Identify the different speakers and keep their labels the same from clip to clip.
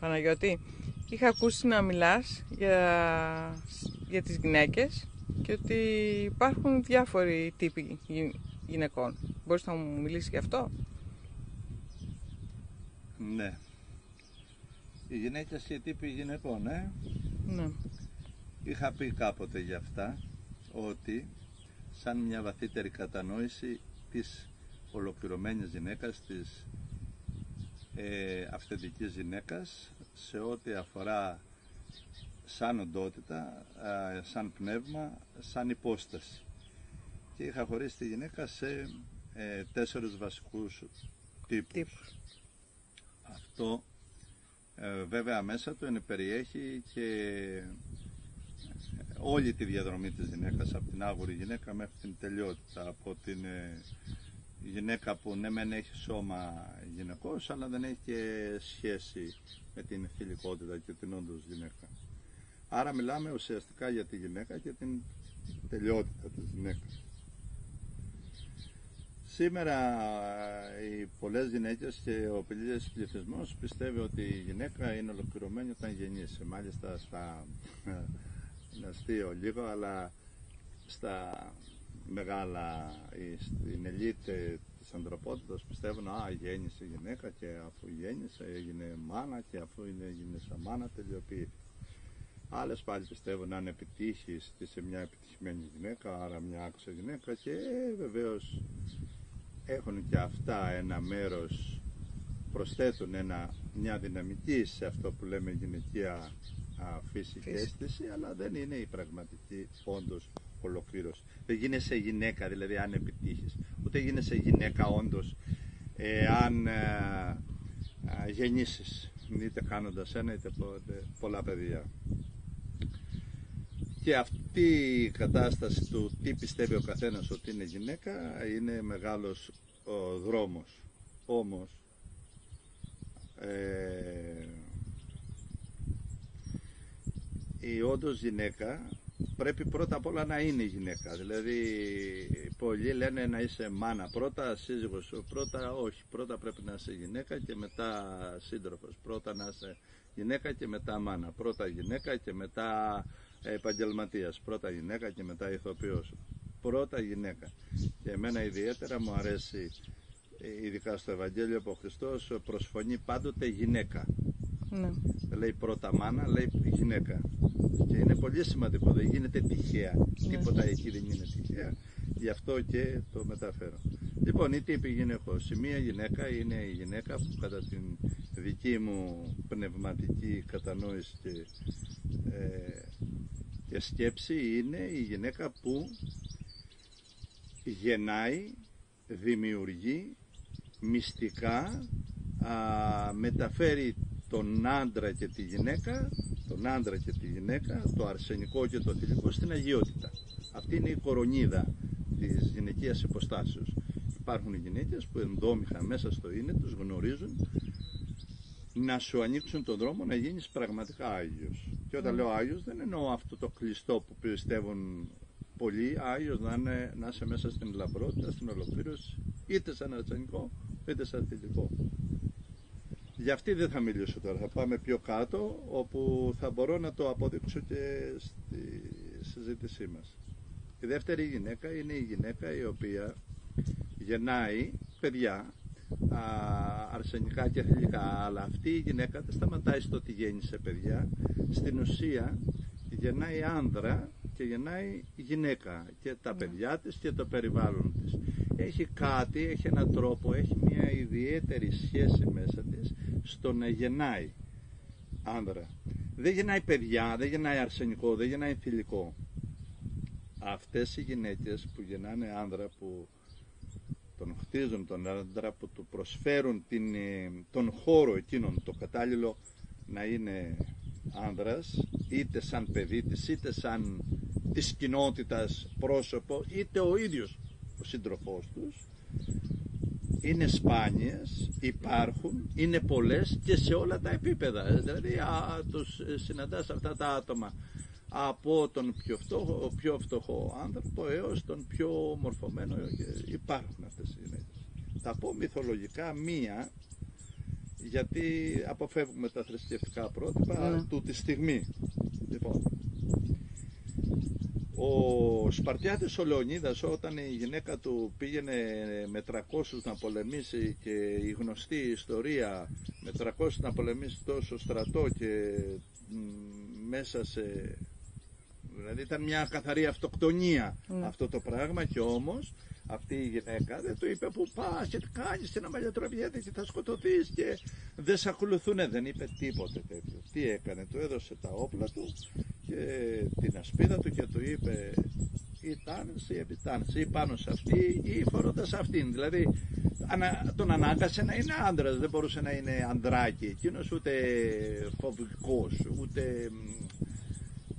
Speaker 1: Παναγιώτη, είχα ακούσει να μιλάς για τις γυναίκες και ότι υπάρχουν διάφοροι τύποι γυναικών. Μπορείς να μου μιλήσεις γι' αυτό?
Speaker 2: Ναι. Οι γυναίκες και οι τύποι γυναικών,
Speaker 1: Ναι.
Speaker 2: Είχα πει κάποτε για αυτά ότι σαν μια βαθύτερη κατανόηση της ολοκληρωμένης γυναίκας, της αυθεντικής γυναίκας, σε ό,τι αφορά σαν οντότητα, σαν πνεύμα, σαν υπόσταση. Και είχα χωρίσει τη γυναίκα σε 4 βασικούς τύπους. Αυτό βέβαια μέσα του περιέχει και όλη τη διαδρομή της γυναίκας, από την άγουρη γυναίκα μέχρι την τελειότητα, από την γυναίκα που ναι μεν έχει σώμα γυναικός, αλλά δεν έχει και σχέση με την θηλυκότητα και την όντως γυναίκα. Άρα μιλάμε ουσιαστικά για τη γυναίκα και την τελειότητα της γυναίκας. Σήμερα οι πολλές γυναίκες και ο πλήρης πληθυσμός πιστεύει ότι η γυναίκα είναι ολοκληρωμένη όταν γεννήσει. Μάλιστα είναι αστείο λίγο, αλλά στα μεγάλα, στην ελίτ της ανθρωπότητας πιστεύουν γέννησε η γυναίκα και αφού γέννησε έγινε μάνα και αφού έγινε σαν μάνα τελειοποιήθηκε. Άλλες πάλι πιστεύουν αν επιτύχεις είσαι μια επιτυχημένη γυναίκα, άρα μια άξια γυναίκα, και βεβαίως έχουν και αυτά ένα μέρος, προσθέτουν μια δυναμική σε αυτό που λέμε γυναικεία φύση και αίσθηση, αλλά δεν είναι η πραγματική όντως ολοκλήρωση. Δεν γίνεσαι γυναίκα δηλαδή αν επιτύχεις, ούτε γίνεσαι γυναίκα όντως αν γεννήσεις, είτε κάνοντας ένα είτε πολλά παιδιά. Και αυτή η κατάσταση του τι πιστεύει ο καθένας ότι είναι γυναίκα είναι μεγάλος ο δρόμος. Όμως η όντως γυναίκα πρέπει πρώτα απ' όλα να είναι γυναίκα. Δηλαδή πολλοί λένε να είσαι μάνα πρώτα, σύζυγος πρώτα, όχι. Πρώτα πρέπει να είσαι γυναίκα και μετά σύντροφος. Πρώτα να είσαι γυναίκα και μετά μάνα. Πρώτα γυναίκα και μετά επαγγελματίας. Πρώτα γυναίκα και μετά ηθοποιός. Πρώτα γυναίκα. Και εμένα ιδιαίτερα μου αρέσει, ειδικά στο Ευαγγέλιο, που ο Χριστός προσφωνεί πάντοτε γυναίκα.
Speaker 1: Ναι.
Speaker 2: Δεν λέει πρώτα μάνα, λέει γυναίκα. Και είναι πολύ σημαντικό, δεν γίνεται τυχαία. Ναι. Τίποτα εκεί δεν είναι τυχαία. Γι' αυτό και το μεταφέρω. Λοιπόν, η τύπη γυναικός. Η μία γυναίκα είναι η γυναίκα που κατά την δική μου πνευματική κατανόηση και σκέψη είναι η γυναίκα που γεννάει, δημιουργεί, μυστικά μεταφέρει τον άντρα και τη γυναίκα, το αρσενικό και το θηλυκό στην αγιότητα. Αυτή είναι η κορονίδα της γυναικείας υποστάσεως. Υπάρχουν γυναίκες που ενδόμηχα μέσα στο είναι τους γνωρίζουν να σου ανοίξουν τον δρόμο να γίνεις πραγματικά Άγιος. Και όταν λέω Άγιος δεν εννοώ αυτό το κλειστό που πιστεύουν πολλοί, Άγιος να είσαι μέσα στην λαμπρότητα, στην ολοκλήρωση, είτε σαν αρσενικό είτε σαν θηλυκό. Για αυτή δεν θα μιλήσω τώρα, θα πάμε πιο κάτω όπου θα μπορώ να το αποδείξω και στη συζήτησή μας. Η δεύτερη γυναίκα είναι η γυναίκα η οποία γεννάει παιδιά αρσενικά και θηλυκά, αλλά αυτή η γυναίκα δεν σταματάει στο ότι γέννησε παιδιά. Στην ουσία γεννάει άνδρα και γεννάει γυναίκα και τα παιδιά της και το περιβάλλον της. Έχει κάτι, έχει έναν τρόπο, έχει μια ιδιαίτερη σχέση μέσα της στο να γεννάει άνδρα. Δεν γεννάει παιδιά, δεν γεννάει αρσενικό, δεν γεννάει θηλυκό. Αυτές οι γυναίκες που γεννάνε άνδρα, που τον χτίζουν τον άντρα, που του προσφέρουν τον χώρο εκείνον, το κατάλληλο να είναι άνδρας, είτε σαν παιδί της, είτε σαν της κοινότητας πρόσωπο, είτε ο ίδιος ο σύντροφός τους, είναι σπάνιες, υπάρχουν, είναι πολλές και σε όλα τα επίπεδα. Δηλαδή τους συναντάς αυτά τα άτομα από τον πιο φτωχό άνθρωπο έως τον πιο μορφωμένο. Υπάρχουν αυτές οι γυναίκες. Θα πω μυθολογικά μία γιατί αποφεύγουμε τα θρησκευτικά πρότυπα του τη στιγμή. Λοιπόν, ο Σπαρτιάτης ο Λεωνίδας, όταν η γυναίκα του πήγαινε με 300 να πολεμήσει, και η γνωστή ιστορία με 300 να πολεμήσει τόσο στρατό και μέσα σε... Δηλαδή ήταν μια καθαρή αυτοκτονία αυτό το πράγμα, και όμως αυτή η γυναίκα δεν του είπε που πας και τι κάνεις στην αμαλιατροπιέτη και θα σκοτωθείς και δεν σε ακολουθούνε, δεν είπε τίποτε τέτοιο. Τι έκανε, του έδωσε τα όπλα του και την ασπίδα του και του είπε ή τάνες ή επιτάνες, ή πάνω σε αυτή ή φορώντας αυτήν. Δηλαδή τον ανάγκασε να είναι άντρας, δεν μπορούσε να είναι ανδράκι εκείνος, ούτε φοβικός, ούτε...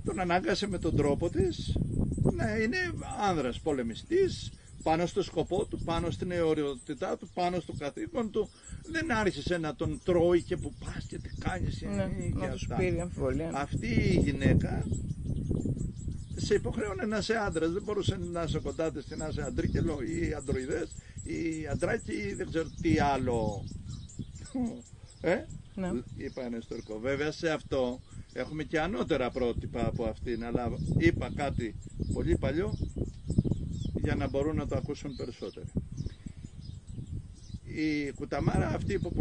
Speaker 2: Τον ανάγκασε με τον τρόπο της να είναι άνδρας πολεμιστής, πάνω στο σκοπό του, πάνω στην αιωριότητά του, πάνω στο καθήκον του. Δεν άρχισε να τον τρώει και που πας και τι κάνεις,
Speaker 1: να τους πήρε αμφιβολία.
Speaker 2: Αυτή η γυναίκα σε υποχρέωνε να είσαι άντρας, δεν μπορούσε να είσαι κοντά της και να είσαι αντρίκελο ή αντροειδές ή αντράκι ή δεν ξέρω τι άλλο. Είπα ένα ιστορικό. Βέβαια σε αυτό έχουμε και ανώτερα πρότυπα από αυτήν, αλλά είπα κάτι πολύ παλιό για να μπορούν να το ακούσουν περισσότεροι. Η κουταμάρα αυτή που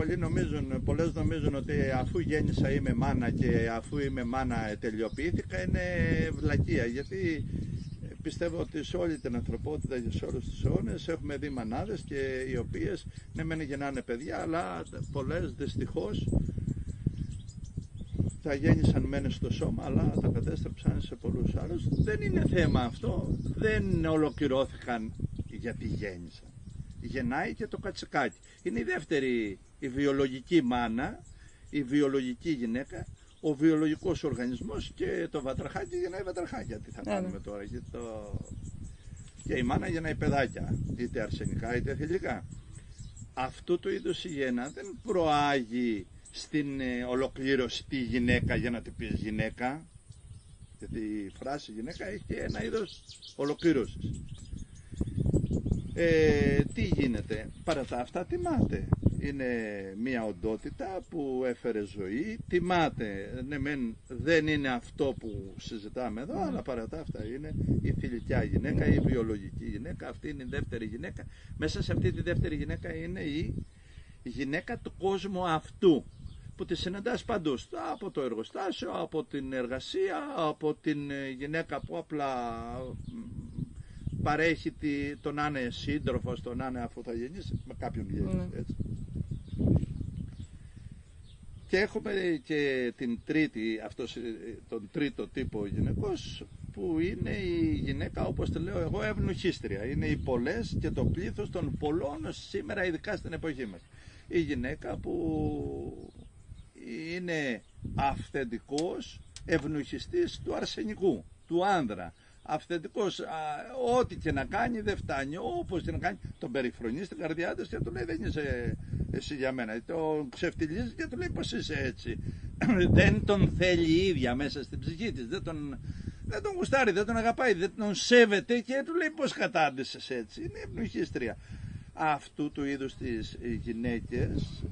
Speaker 2: πολλές νομίζουν ότι αφού γέννησα είμαι μάνα και αφού είμαι μάνα τελειοποιήθηκα, είναι βλακεία, γιατί πιστεύω ότι σε όλη την ανθρωπότητα και σε όλους τους αιώνες έχουμε δει μανάδες, και οι οποίες ναι μεν γεννάνε παιδιά, αλλά πολλές δυστυχώς τα γέννησαν μεν στο σώμα, αλλά τα κατέστρεψαν σε πολλούς άλλους. Δεν είναι θέμα αυτό, δεν ολοκληρώθηκαν γιατί γέννησαν. Γεννάει και το κατσικάκι. Είναι η δεύτερη, η βιολογική μάνα, η βιολογική γυναίκα, ο βιολογικός οργανισμός, και το βατραχάκι γεννάει βατραχάκια. Τι θα κάνουμε τώρα, και η μάνα γεννάει παιδάκια, είτε αρσενικά είτε θηλυκά. Αυτού του είδους η γέννα δεν προάγει στην ολοκλήρωση τη γυναίκα για να την πεις γυναίκα, γιατί η φράση γυναίκα έχει ένα είδος ολοκλήρωσης. Τι γίνεται, παρά τα αυτά τιμάται. Είναι μια οντότητα που έφερε ζωή, τιμάται. Ναι, δεν είναι αυτό που συζητάμε εδώ, αλλά παρά τα αυτά είναι η θηλυκιά γυναίκα, η βιολογική γυναίκα. Αυτή είναι η δεύτερη γυναίκα. Μέσα σε αυτή τη δεύτερη γυναίκα είναι η γυναίκα του κόσμου αυτού, που τη συναντάς παντού, από το εργοστάσιο, από την εργασία, από την γυναίκα που απλά παρέχει το να είναι σύντροφος, το να είναι, αφού θα γεννήσει, με κάποιον γεννήσει, έτσι. Και έχουμε και την τρίτη, τον τρίτο τύπο γυναικός, που είναι η γυναίκα, όπως τη λέω εγώ, ευνουχίστρια. Είναι οι πολλές και το πλήθος των πολλών σήμερα, ειδικά στην εποχή μας. Η γυναίκα που είναι αυθεντικός ευνουχιστής του αρσενικού, του άνδρα. Αυθεντικός, ό,τι και να κάνει δεν φτάνει, όπως και να κάνει, τον περιφρονεί στην καρδιά της και του λέει δεν είσαι εσύ για μένα, τον ξεφτιλίζει και του λέει πως είσαι έτσι. Δεν τον θέλει η ίδια μέσα στην ψυχή της, δεν τον γουστάρει, δεν τον αγαπάει, δεν τον σέβεται και του λέει πως κατάντησες έτσι. Είναι ευνουχίστρια. Αυτού του είδους τις γυναίκες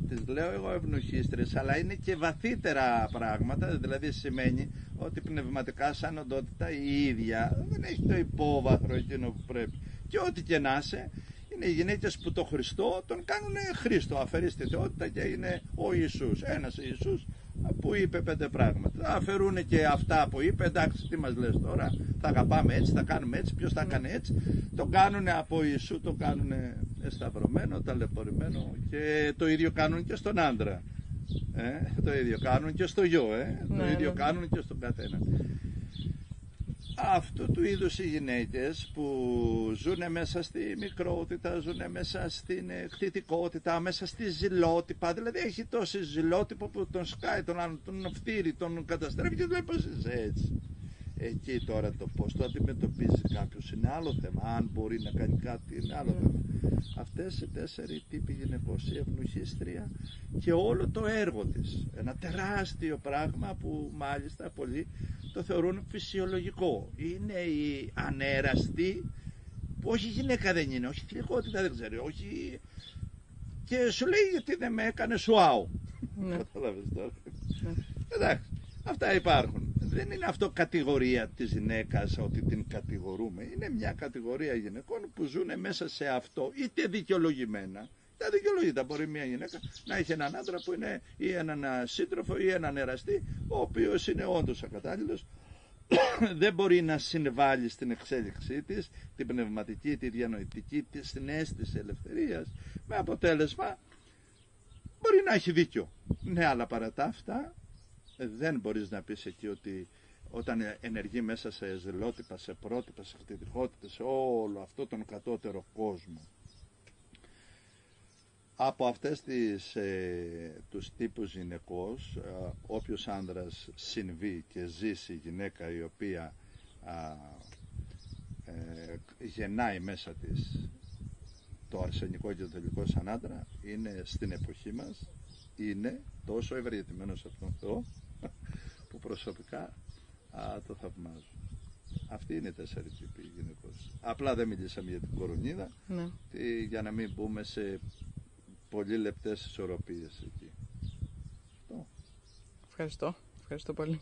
Speaker 2: τις λέω εγώ ευνουχίστρες, αλλά είναι και βαθύτερα πράγματα, δηλαδή σημαίνει ότι πνευματικά σαν οντότητα η ίδια δεν έχει το υπόβαθρο εκείνο που πρέπει. Και ό,τι και να είσαι, είναι οι γυναίκες που το Χριστό τον κάνουν Χρήστο, αφαιρεί στη θεότητα και είναι ο Ιησούς, ένας Ιησούς που είπε 5 πράγματα. Αφαιρούν και αυτά που είπε, εντάξει τι μας λες τώρα, θα αγαπάμε έτσι, θα κάνουμε έτσι, ποιος θα έκανε έτσι. Το κάνουν από Ιησού, το κάνουν σταυρωμένο, ταλαιπωρημένο, και το ίδιο κάνουν και στον άντρα. Το ίδιο κάνουν και στο γιο, το ίδιο κάνουν και στον καθένα. Αυτού του είδους οι γυναίκες που ζουν μέσα στη μικρότητα, ζουν μέσα στην χτιτικότητα, μέσα στη ζηλότυπα, δηλαδή έχει τόση ζηλότυπο που τον σκάει, τον φτύρει, τον καταστρέφει και του λέει πως είσαι έτσι. Εκεί τώρα το πώς το αντιμετωπίζει κάποιος είναι άλλο θέμα, αν μπορεί να κάνει κάτι είναι άλλο θέμα. Αυτές οι 4 τύποι γυναικός, η ευνουχίστρια και όλο το έργο της, ένα τεράστιο πράγμα που μάλιστα πολλοί το θεωρούν φυσιολογικό. Είναι η ανέραστη, που όχι γυναίκα δεν είναι, όχι θηλυκότητα δεν ξέρει, όχι και σου λέει γιατί δεν με έκανε σουάου.
Speaker 1: Ναι.
Speaker 2: Κατάλαβες τώρα.
Speaker 1: Ναι.
Speaker 2: Εντάξει, αυτά υπάρχουν. Δεν είναι αυτό κατηγορία της γυναίκας ότι την κατηγορούμε. Είναι μια κατηγορία γυναικών που ζουν μέσα σε αυτό, είτε δικαιολογημένα. Τα δικαιολογείται. Μπορεί μια γυναίκα να έχει έναν άντρα που είναι ή έναν σύντροφο ή έναν εραστή, ο οποίος είναι όντως ακατάλληλος. Δεν μπορεί να συμβάλλει στην εξέλιξή της, την πνευματική, τη διανοητική, την αίσθηση ελευθερίας, με αποτέλεσμα μπορεί να έχει δίκιο. Ναι, αλλά παρά τα αυτά δεν μπορείς να πεις εκεί ότι όταν ενεργεί μέσα σε ζελότυπα, σε πρότυπα, σε χτυπητικότητα, σε όλο αυτό τον κατώτερο κόσμο, από αυτές τους τύπους γυναικός, όποιος άνδρας συμβεί και ζήσει γυναίκα η οποία γεννάει μέσα της το αρσενικό και το τελικό σαν άντρα, είναι στην εποχή μας, είναι τόσο ευεργετημένος από τον Θεό που προσωπικά το θαυμάζω. Αυτή είναι η 4 τύπη γυναικός. Απλά δεν μιλήσαμε για την κορονίδα,
Speaker 1: Ναι.
Speaker 2: για να μην μπούμε σε πολύ λεπτές ισορροπίες εκεί.
Speaker 1: Ευχαριστώ πολύ.